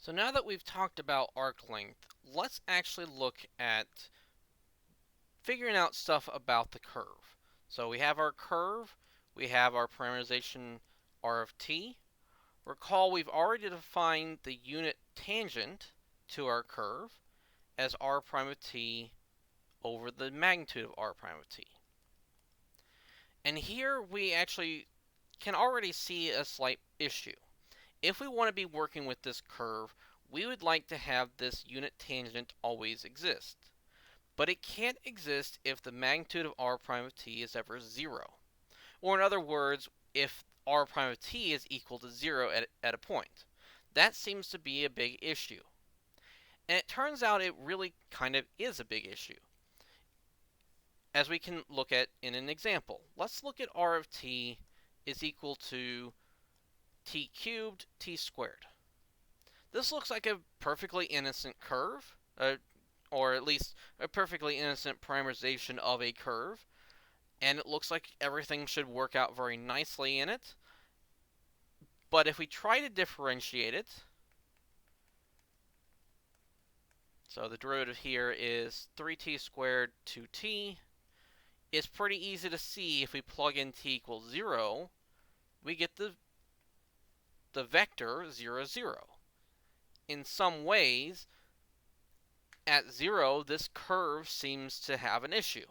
So now that we've talked about arc length, let's actually look at figuring out stuff about the curve. So we have our curve, we have our parameterization r of t. Recall we've already defined the unit tangent to our curve as r prime of t over the magnitude of r prime of t. And here we actually can already see a slight issue. If we want to be working with this curve, we would like to have this unit tangent always exist. But it can't exist if the magnitude of r prime of t is ever 0. Or in other words, if r prime of t is equal to 0 at a point. That seems to be a big issue. And it turns out it really kind of is a big issue, as we can look at in an example. Let's look at r of t is equal to t cubed t squared. This looks like a perfectly innocent curve, or at least a perfectly innocent parameterization of a curve, and it looks like everything should work out very nicely in it. But if we try to differentiate it, so the derivative here is 3t squared 2t, it's pretty easy to see if we plug in t equals 0, we get the vector 0, 0. In some ways, at 0, this curve seems to have an issue.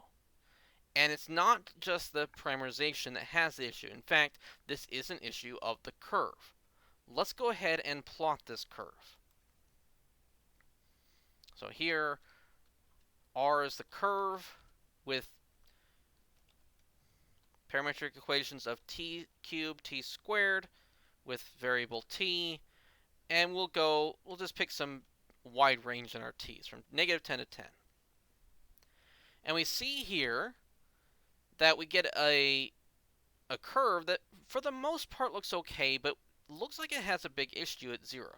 And it's not just the parameterization that has the issue. In fact, this is an issue of the curve. Let's go ahead and plot this curve. So here, r is the curve with parametric equations of t cubed t squared with variable t, and we'll just pick some wide range in our t's from negative 10 to 10. And we see here that we get a curve that for the most part looks okay, but looks like it has a big issue at 0.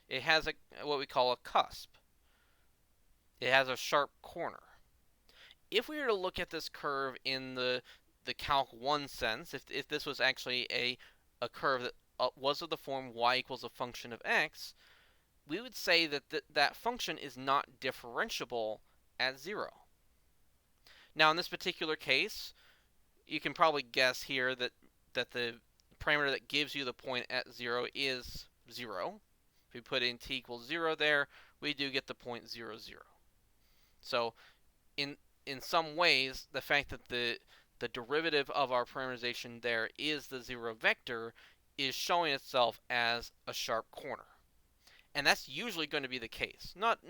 It has what we call a cusp. It has a sharp corner. If we were to look at this curve in the Calc 1 sense, if this was actually a curve that was of the form y equals a function of x, we would say that that function is not differentiable at 0. Now, in this particular case, you can probably guess here that the parameter that gives you the point at 0 is 0. If we put in t equals 0 there, we do get the point 0, 0. So in some ways, the fact that the derivative of our parameterization there is the 0 vector is showing itself as a sharp corner. And that's usually going to be the case. Not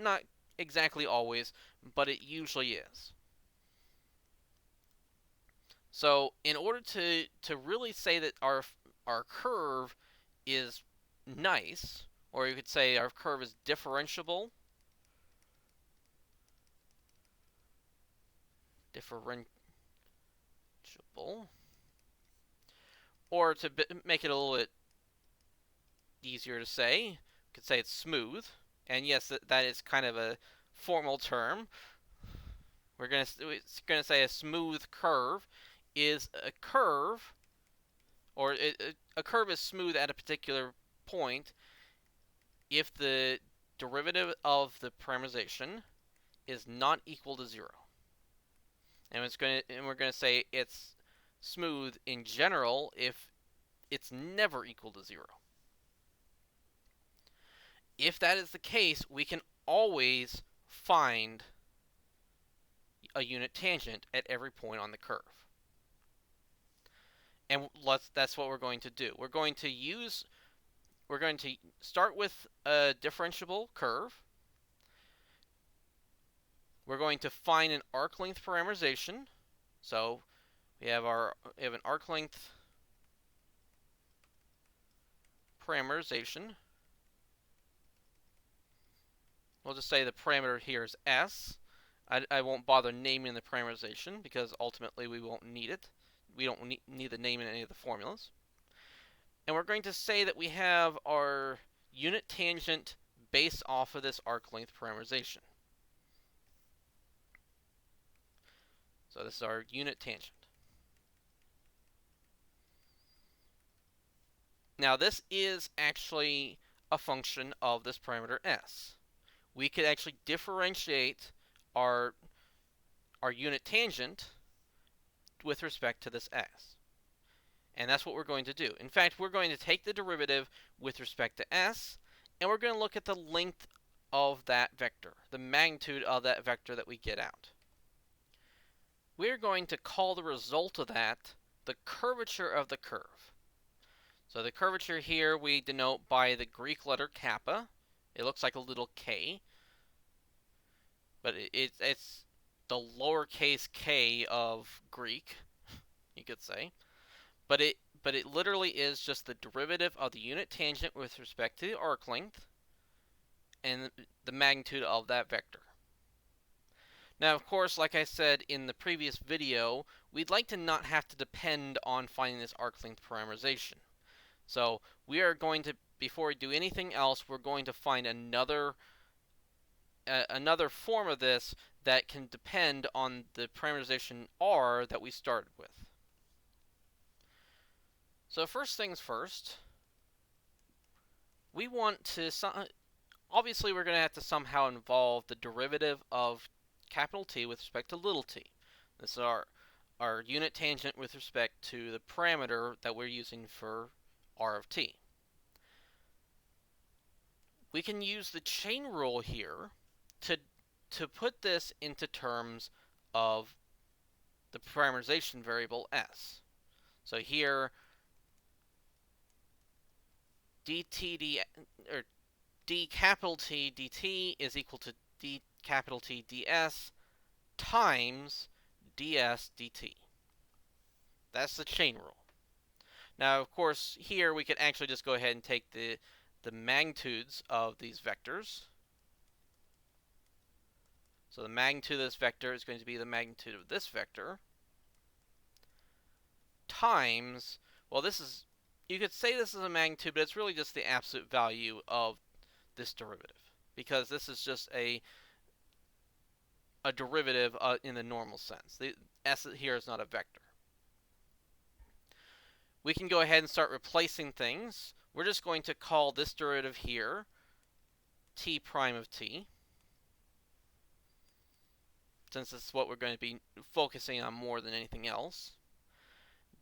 exactly always, but it usually is. So in order to really say that our curve is nice, or you could say our curve is differentiable, or to make it a little bit easier to say, you could say it's smooth. And yes, that is kind of a formal term. We're going to say a smooth curve is a curve, or a curve is smooth at a particular point if the derivative of the parameterization is not equal to 0. And we're going to say it's smooth in general if it's never equal to 0. If that is the case, we can always find a unit tangent at every point on the curve. And that's what we're going to do. We're going to start with a differentiable curve. We're going to find an arc length parameterization. So we have an arc length parameterization. We'll just say the parameter here is s. I won't bother naming the parameterization because ultimately we won't need it. We don't need the name in any of the formulas. And we're going to say that we have our unit tangent based off of this arc length parameterization. So this is our unit tangent. Now this is actually a function of this parameter s. We could actually differentiate our unit tangent with respect to this s. And that's what we're going to do. In fact, we're going to take the derivative with respect to s, and we're going to look at the length of that vector, the magnitude of that vector that we get out. We're going to call the result of that the curvature of the curve. So the curvature here we denote by the Greek letter kappa. It looks like a little k, but it's the lowercase k of Greek, you could say. But it literally is just the derivative of the unit tangent with respect to the arc length and the magnitude of that vector. Now, of course, like I said in the previous video, we'd like to not have to depend on finding this arc length parameterization. So we are going to, before we do anything else, we're going to find another form of this that can depend on the parameterization r that we started with. So first things first, we want to, obviously we're going to have to somehow involve the derivative of capital T with respect to little t. This is our unit tangent with respect to the parameter that we're using for r of t. We can use the chain rule here to put this into terms of the parameterization variable s. So here, d capital T dt is equal to d capital T ds times ds dt. That's the chain rule. Now, of course, here we can actually just go ahead and take the magnitudes of these vectors. So the magnitude of this vector is going to be the magnitude of this vector times, well, this is, you could say this is a magnitude, but it's really just the absolute value of this derivative, because this is just a derivative in the normal sense. The s here is not a vector. We can go ahead and start replacing things. We're just going to call this derivative here t prime of t, since this is what we're going to be focusing on more than anything else.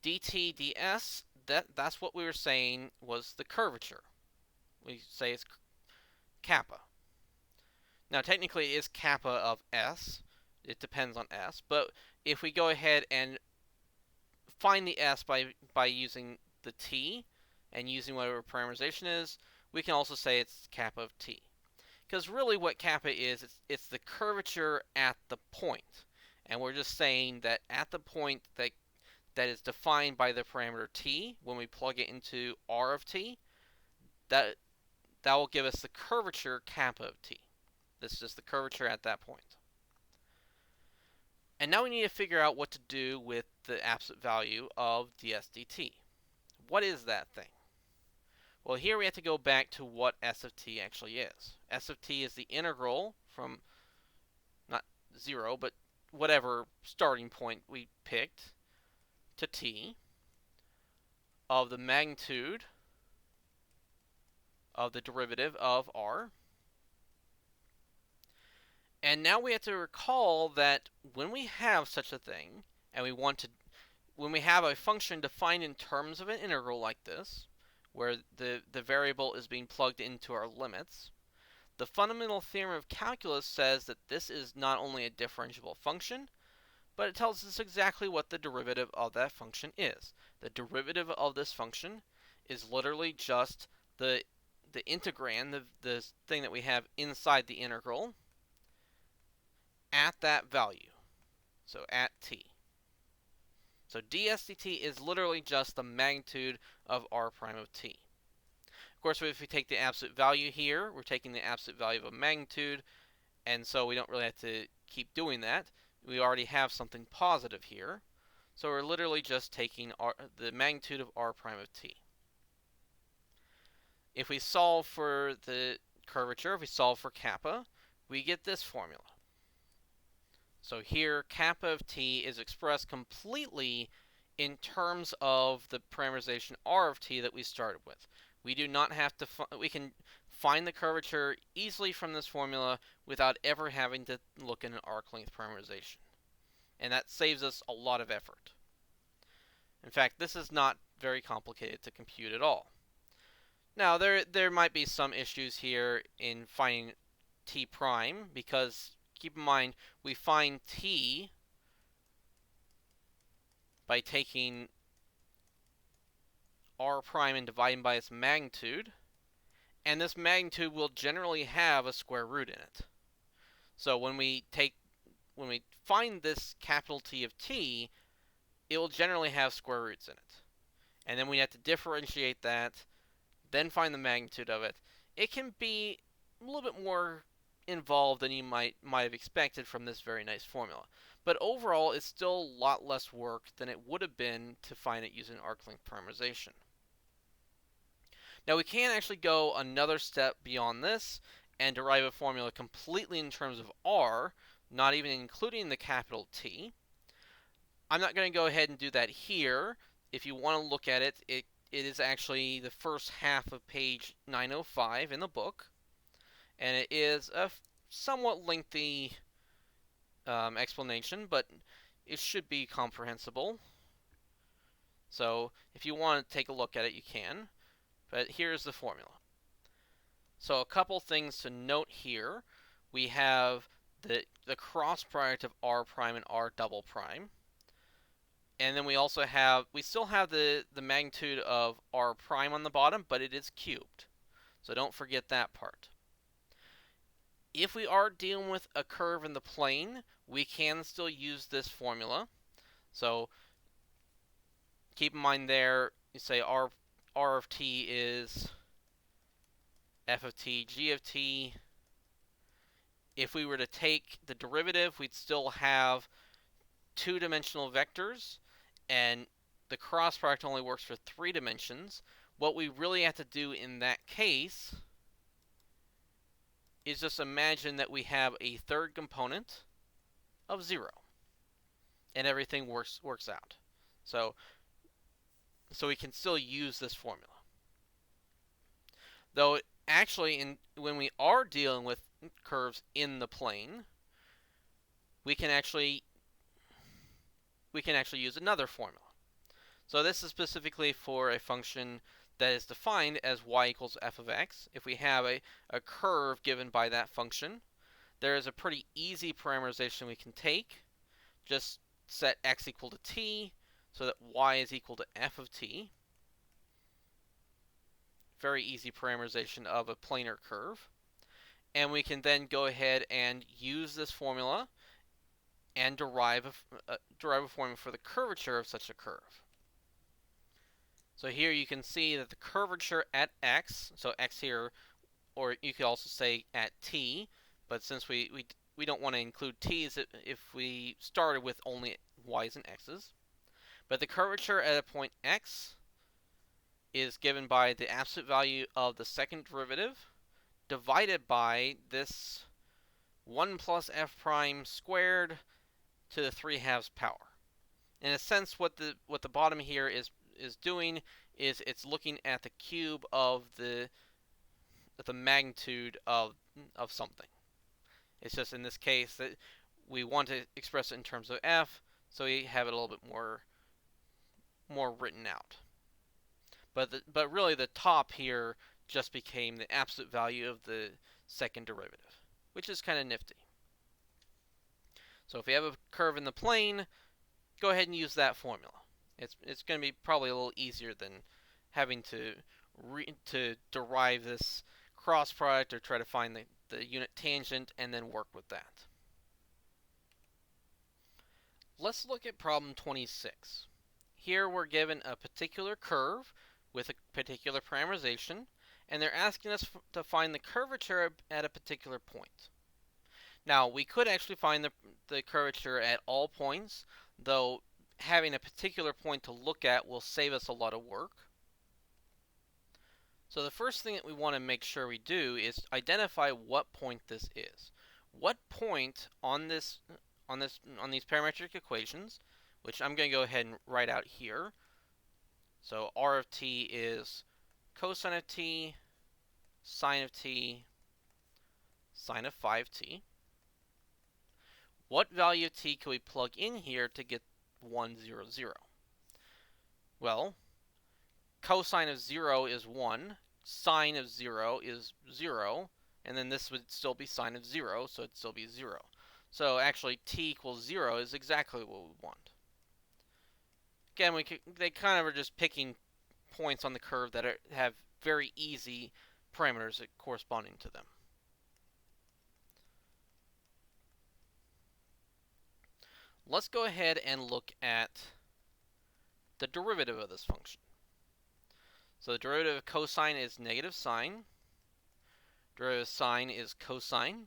dt ds, that's what we were saying was the curvature. We say it's kappa. Now technically it is kappa of s. It depends on s, but if we go ahead and find the s by using the t and using whatever parameterization is, we can also say it's kappa of t. Because really what kappa is, it's the curvature at the point. And we're just saying that at the point that is defined by the parameter t, when we plug it into r of t, that will give us the curvature kappa of t. This is just the curvature at that point. And now we need to figure out what to do with the absolute value of ds dt. What is that thing? Well, here we have to go back to what s of t actually is. S of t is the integral from, not 0, but whatever starting point we picked, to t of the magnitude of the derivative of r. And now we have to recall that when we have such a thing, and when we have a function defined in terms of an integral like this, where the variable is being plugged into our limits, the fundamental theorem of calculus says that this is not only a differentiable function, but it tells us exactly what the derivative of that function is. The derivative of this function is literally just the integrand, the thing that we have inside the integral, at that value, so at t. So ds dt is literally just the magnitude of r prime of t. Of course, if we take the absolute value here, we're taking the absolute value of a magnitude, and so we don't really have to keep doing that. We already have something positive here, so we're literally just taking the magnitude of r prime of t. If we solve for the curvature, if we solve for kappa, we get this formula. So here, kappa of t is expressed completely in terms of the parameterization r of t that we started with. We do not have to, we can find the curvature easily from this formula without ever having to look at an arc length parameterization. And that saves us a lot of effort. In fact, this is not very complicated to compute at all. Now, there might be some issues here in finding t prime, because keep in mind, we find t by taking r prime and dividing by its magnitude, and this magnitude will generally have a square root in it. So when we find this capital T of t, it will generally have square roots in it. And then we have to differentiate that, then find the magnitude of it. It can be a little bit more involved than you might have expected from this very nice formula. But overall, it's still a lot less work than it would have been to find it using arc length parameterization. Now we can actually go another step beyond this and derive a formula completely in terms of r, not even including the capital T. I'm not going to go ahead and do that here. If you want to look at it, it is actually the first half of page 905 in the book, and it is a somewhat lengthy explanation, but it should be comprehensible. So if you want to take a look at it, you can. But here's the formula. So a couple things to note here. We have the cross product of r prime and r double prime. And then we still have the magnitude of r prime on the bottom, but it is cubed. So don't forget that part. If we are dealing with a curve in the plane, we can still use this formula. So keep in mind there, you say r of t is f of t, g of t. If we were to take the derivative, we'd still have two-dimensional vectors, and the cross product only works for 3 dimensions. What we really have to do in that case is just imagine that we have a third component of 0, and everything works out. So we can still use this formula. Though actually, when we are dealing with curves in the plane, we can actually use another formula. So this is specifically for a function that is defined as y equals f of x. If we have a curve given by that function, there is a pretty easy parameterization we can take. Just set x equal to t so that y is equal to f of t. Very easy parameterization of a planar curve. And we can then go ahead and use this formula and derive a formula for the curvature of such a curve. So here you can see that the curvature at x, so x here, or you could also say at t, but since we don't want to include t's if we started with only y's and x's. But the curvature at a point x is given by the absolute value of the second derivative divided by this 1 plus f prime squared to the 3/2 power. In a sense, what the bottom here is doing is it's looking at the cube of the magnitude of something. It's just in this case that we want to express it in terms of f, so we have it a little bit more written out. But really the top here just became the absolute value of the second derivative, which is kind of nifty. So if you have a curve in the plane, go ahead and use that formula. It's going to be probably a little easier than having to derive this cross product or try to find the unit tangent and then work with that. Let's look at problem 26. Here we're given a particular curve with a particular parameterization, and they're asking us to find the curvature at a particular point. Now, we could actually find the curvature at all points, though having a particular point to look at will save us a lot of work. So the first thing that we want to make sure we do is identify what point this is. What point on these parametric equations, which I'm going to go ahead and write out here. So r of t is cosine of t, sine of t, sine of 5t. What value of t can we plug in here to get 1, 0, 0? Well, cosine of 0 is 1, sine of 0 is 0, and then this would still be sine of 0, so it'd still be 0. So actually t equals 0 is exactly what we want. Again, they kind of are just picking points on the curve that have very easy parameters corresponding to them. Let's go ahead and look at the derivative of this function. So the derivative of cosine is negative sine. Derivative of sine is cosine.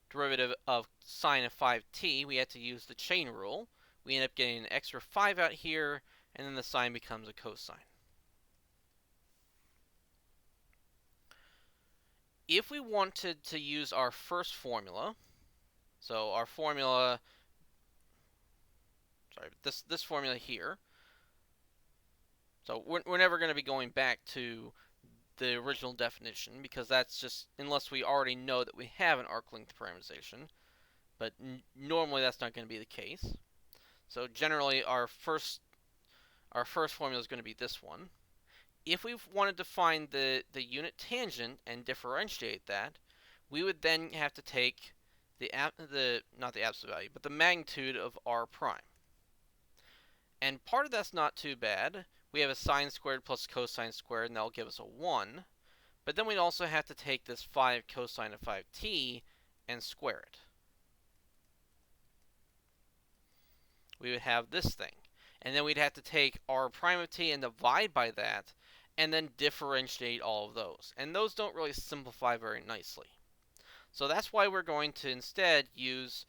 Derivative of sine of 5t, we had to use the chain rule. We end up getting an extra 5 out here, and then the sine becomes a cosine. If we wanted to use our first formula, so our formula, this formula here, so we're never going to be going back to the original definition, because that's just, unless we already know that we have an arc length parameterization, but normally that's not going to be the case. So generally our first formula is going to be this one. If we wanted to find the unit tangent and differentiate that, we would then have to take not the absolute value, but the magnitude of r prime. And part of that's not too bad. We have a sine squared plus cosine squared, and that'll give us a 1. But then we'd also have to take this 5 cosine of 5t and square it. We would have this thing. And then we'd have to take r prime of t and divide by that, and then differentiate all of those. And those don't really simplify very nicely. So that's why we're going to instead use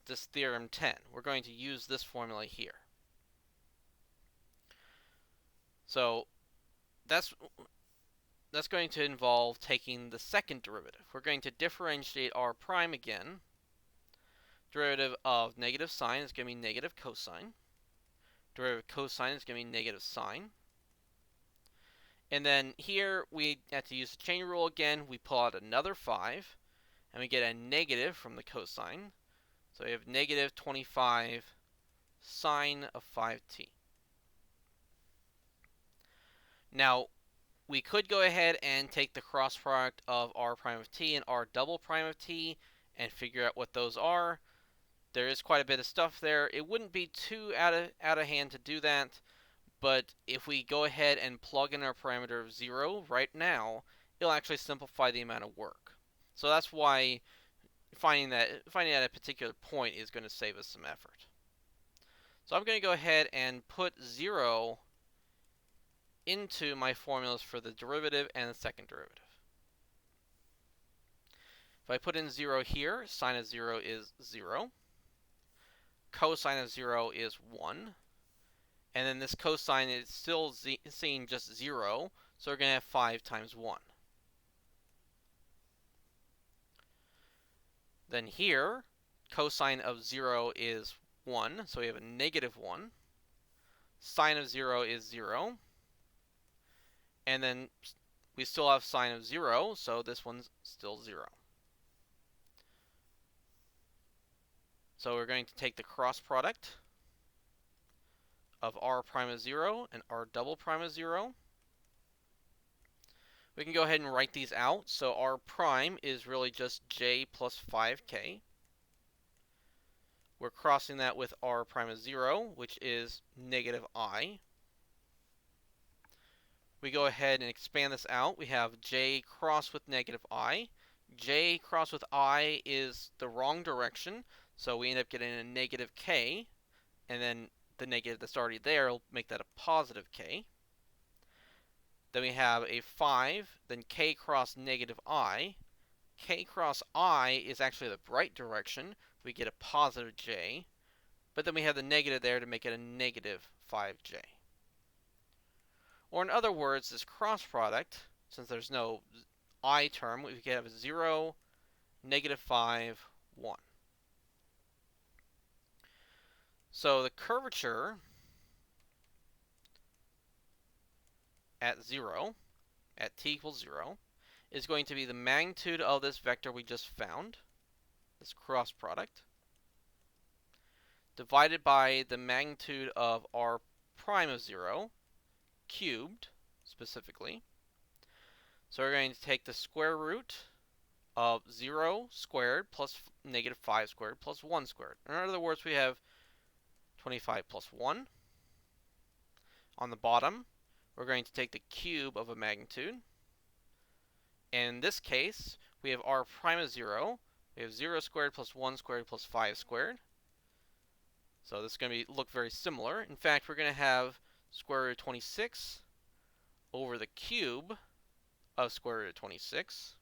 this theorem 10. We're going to use this formula here. So that's going to involve taking the second derivative. We're going to differentiate r prime again. Derivative of negative sine is going to be negative cosine. Derivative of cosine is going to be negative sine. And then here we have to use the chain rule again. We pull out another 5, and we get a negative from the cosine. So we have negative 25 sine of 5t. Now, we could go ahead and take the cross product of r prime of t and r double prime of t and figure out what those are. There is quite a bit of stuff there. It wouldn't be too out of hand to do that, but if we go ahead and plug in our parameter of 0 right now, it'll actually simplify the amount of work. So that's why finding at a particular point is going to save us some effort. So I'm going to go ahead and put 0 into my formulas for the derivative and the second derivative. If I put in 0 here, sine of 0 is 0. Cosine of 0 is 1. And then this cosine is still seeing just 0, so we're going to have 5 times 1. Then here, cosine of 0 is 1, so we have a negative 1. Sine of 0 is 0. And then we still have sine of 0, so this one's still 0. So we're going to take the cross product of r prime of 0 and r double prime of 0. We can go ahead and write these out. So r prime is really just j plus 5k. We're crossing that with r prime of 0, which is negative I. We go ahead and expand this out. We have j cross with negative I. J cross with I is the wrong direction, so we end up getting a negative k, and then the negative that's already there will make that a positive k. Then we have a 5, then k cross negative I. K cross I is actually the right direction. We get a positive j, but then we have the negative there to make it a negative 5j. Or in other words, this cross product, since there's no I term, we can have 0, negative 5, 1. So the curvature at 0, at t equals 0, is going to be the magnitude of this vector we just found, this cross product, divided by the magnitude of r prime of 0, cubed, specifically. So we're going to take the square root of 0 squared plus negative 5 squared plus 1 squared. In other words, we have 25 plus 1. On the bottom, we're going to take the cube of a magnitude. And in this case, we have r prime of 0. We have 0 squared plus 1 squared plus 5 squared. So this is going to look very similar. In fact, we're going to have square root of 26 over the cube of square root of 26.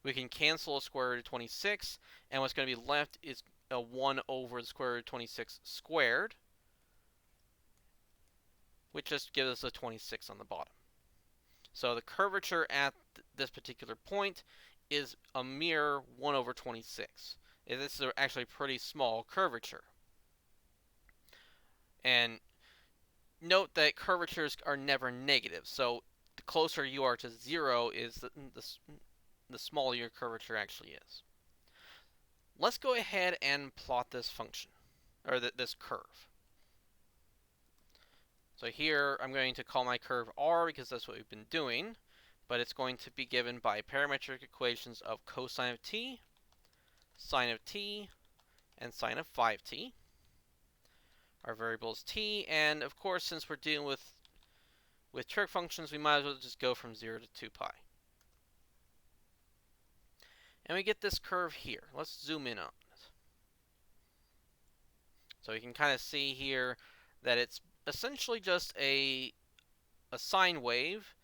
We can cancel a square root of 26, and what's going to be left is a 1 over the square root of 26 squared, which just gives us a 26 on the bottom. So the curvature at this particular point is a mere 1 over 26. This is actually a pretty small curvature. And note that curvatures are never negative, so the closer you are to 0 is the smaller your curvature actually is. Let's go ahead and plot this function, or this curve. So here I'm going to call my curve r because that's what we've been doing, but it's going to be given by parametric equations of cosine of t, sine of t, and sine of 5t. Our variable is t, and of course, since we're dealing with trig functions, we might as well just go from 0 to 2 pi. And we get this curve here. Let's zoom in on it. So you can kind of see here that it's essentially just a sine wave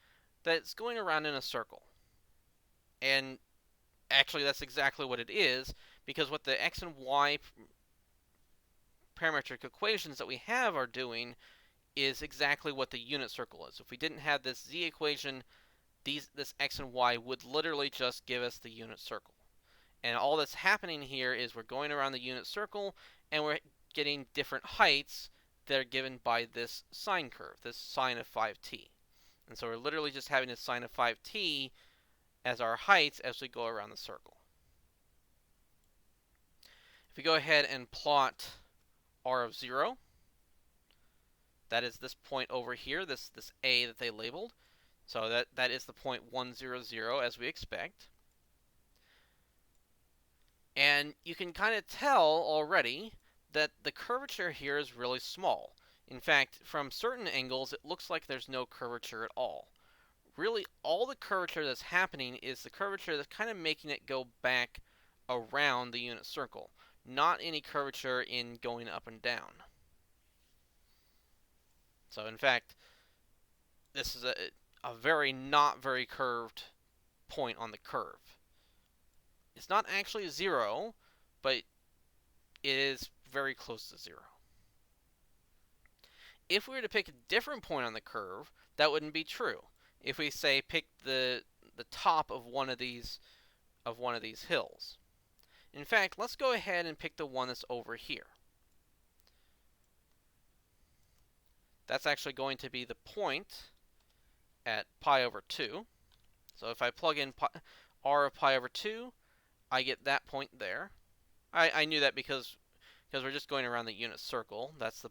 that's going around in a circle. And actually, that's exactly what it is, because what the x and y parametric equations that we have are doing is exactly what the unit circle is. If we didn't have this z equation, this x and y would literally just give us the unit circle. And all that's happening here is we're going around the unit circle, and we're getting different heights that are given by this sine curve, this sine of 5t. And so we're literally just having a sine of 5t as our heights as we go around the circle. If we go ahead and plot r of 0, that is this point over here, this a that they labeled. So that is the point 1, 0, 0, as we expect. And you can kind of tell already that the curvature here is really small. In fact, from certain angles, it looks like there's no curvature at all. Really, all the curvature that's happening is the curvature that's kind of making it go back around the unit circle, not any curvature in going up and down. So in fact, this is a not very curved point on the curve. It's not actually 0, but it is very close to 0. If we were to pick a different point on the curve, that wouldn't be true. If we say pick the top of one of these hills. In fact, let's go ahead and pick the one that's over here. That's actually going to be the point at pi over 2. So if I plug in r of pi over 2, I get that point there. I knew that because we're just going around the unit circle. That's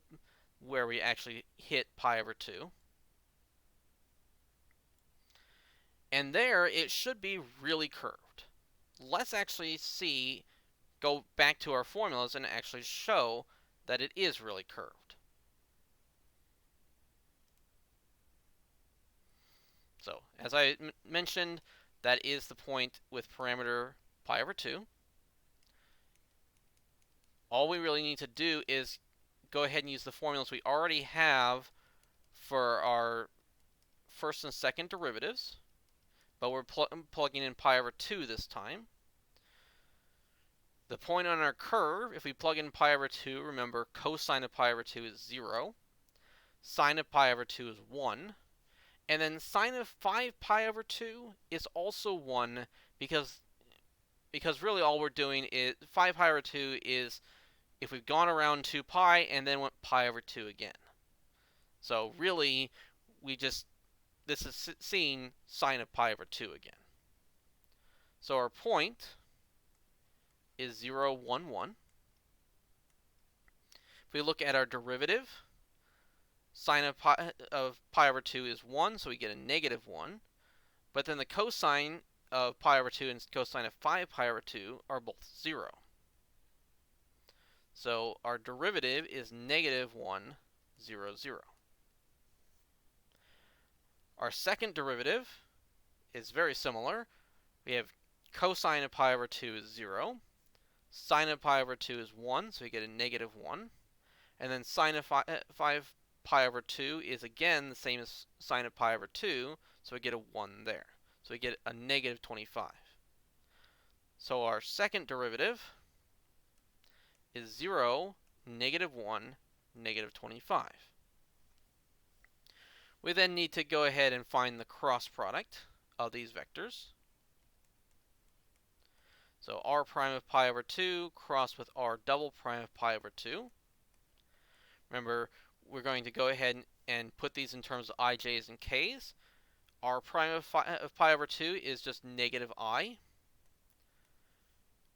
where we actually hit pi over 2. And there, it should be really curved. Let's actually go back to our formulas and actually show that it is really curved. So, as I mentioned, that is the point with parameter pi over 2. All we really need to do is go ahead and use the formulas we already have for our first and second derivatives, but we're plugging in pi over 2 this time. The point on our curve, if we plug in pi over 2, remember cosine of pi over 2 is 0, sine of pi over 2 is 1, and then sine of 5 pi over 2 is also 1 because really all we're doing is 5 pi over 2 is if we've gone around 2 pi and then went pi over 2 again. So really, this is seeing sine of pi over 2 again. So our point is 0, 1, 1. If we look at our derivative, sine of pi over 2 is 1, so we get a negative 1. But then the cosine of pi over 2 and cosine of 5 pi over 2 are both 0. So our derivative is negative 1, 0, 0. Our second derivative is very similar. We have cosine of pi over 2 is 0. Sine of pi over 2 is 1, so we get a negative 1. And then sine of 5 pi over 2 is again the same as sine of pi over 2, so we get a 1 there. So we get a negative 25. So our second derivative is 0, negative 1, negative 25. We then need to go ahead and find the cross product of these vectors. So r prime of pi over 2 cross with r double prime of pi over 2. Remember, we're going to go ahead and put these in terms of ij's and k's. R prime of pi over 2 is just negative I.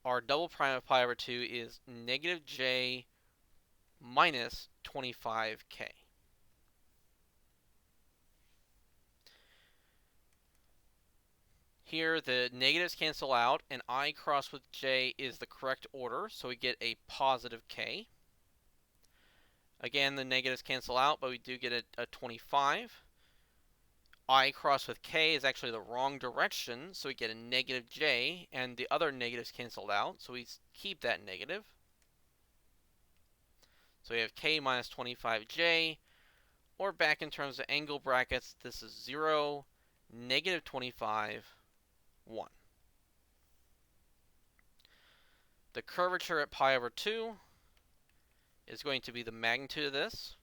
R double prime of pi over 2 is negative j minus 25k. Here the negatives cancel out, and I cross with j is the correct order, so we get a positive k. Again, the negatives cancel out, but we do get a 25. I cross with k is actually the wrong direction, so we get a negative j, and the other negatives canceled out, so we keep that negative. So we have k minus 25j, or back in terms of angle brackets, this is 0, negative 25, 1. The curvature at pi over 2 is going to be the magnitude of this.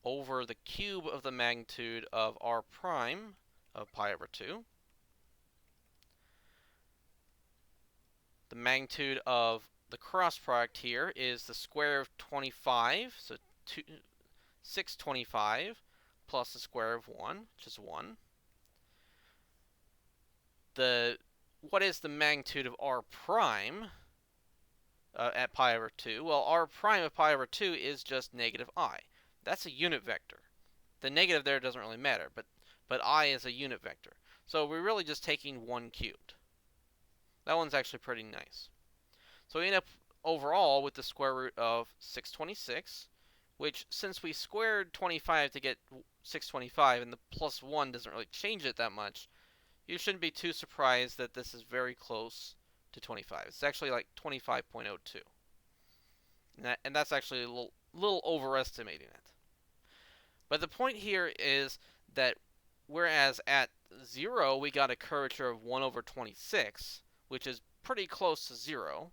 Over the cube of the magnitude of r prime of pi over 2. The magnitude of the cross product here is the square of 25, so 625 plus the square of 1, which is 1. What is the magnitude of r prime at pi over 2? Well, r prime of pi over 2 is just negative I. That's a unit vector. The negative there doesn't really matter, but I is a unit vector. So we're really just taking 1 cubed. That one's actually pretty nice. So we end up overall with the square root of 626, which since we squared 25 to get 625 and the plus 1 doesn't really change it that much, you shouldn't be too surprised that this is very close to 25. It's actually like 25.02. And that's actually a little overestimating it. But the point here is that whereas at 0 we got a curvature of 1 over 26, which is pretty close to 0,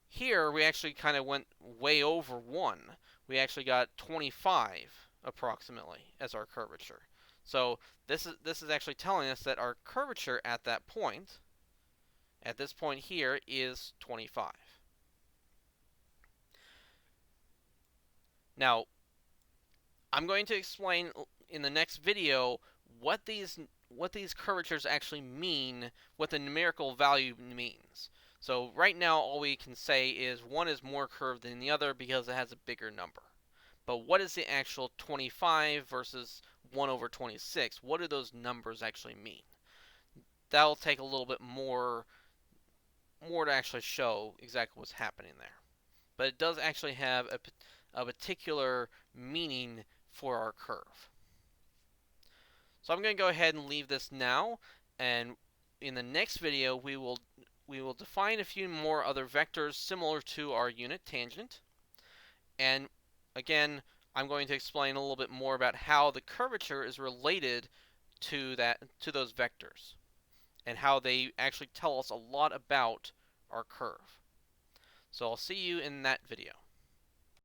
here we actually kind of went way over 1. We actually got 25 approximately as our curvature. So this is actually telling us that our curvature at that point, at this point here, is 25. Now, I'm going to explain in the next video what these curvatures actually mean, what the numerical value means. So right now all we can say is one is more curved than the other because it has a bigger number. But what is the actual 25 versus 1 over 26? What do those numbers actually mean? That'll take a little bit more to actually show exactly what's happening there. But it does actually have a particular meaning for our curve. So I'm going to go ahead and leave this now, and in the next video we will define a few more other vectors similar to our unit tangent. And again, I'm going to explain a little bit more about how the curvature is related to those vectors and how they actually tell us a lot about our curve. So I'll see you in that video.